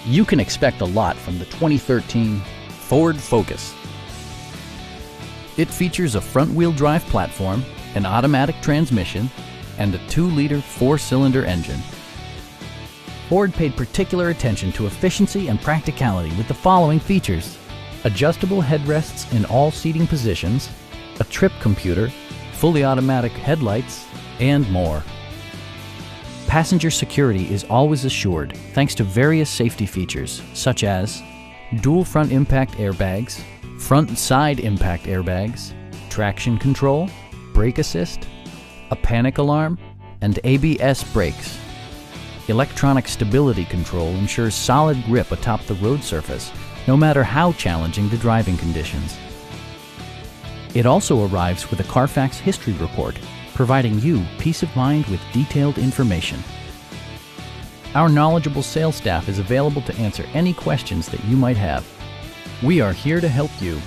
You can expect a lot from the 2013 Ford Focus. It features a front-wheel drive platform, an automatic transmission, and a 2-liter 4-cylinder engine. Ford paid particular attention to efficiency and practicality with the following features: adjustable headrests in all seating positions, a trip computer, fully automatic headlights, and more. Passenger security is always assured thanks to various safety features such as dual front impact airbags, front and side impact airbags, traction control, brake assist, a panic alarm, and ABS brakes. Electronic stability control ensures solid grip atop the road surface, no matter how challenging the driving conditions. It also arrives with a Carfax history report, providing you peace of mind with detailed information. Our knowledgeable sales staff is available to answer any questions that you might have. We are here to help you.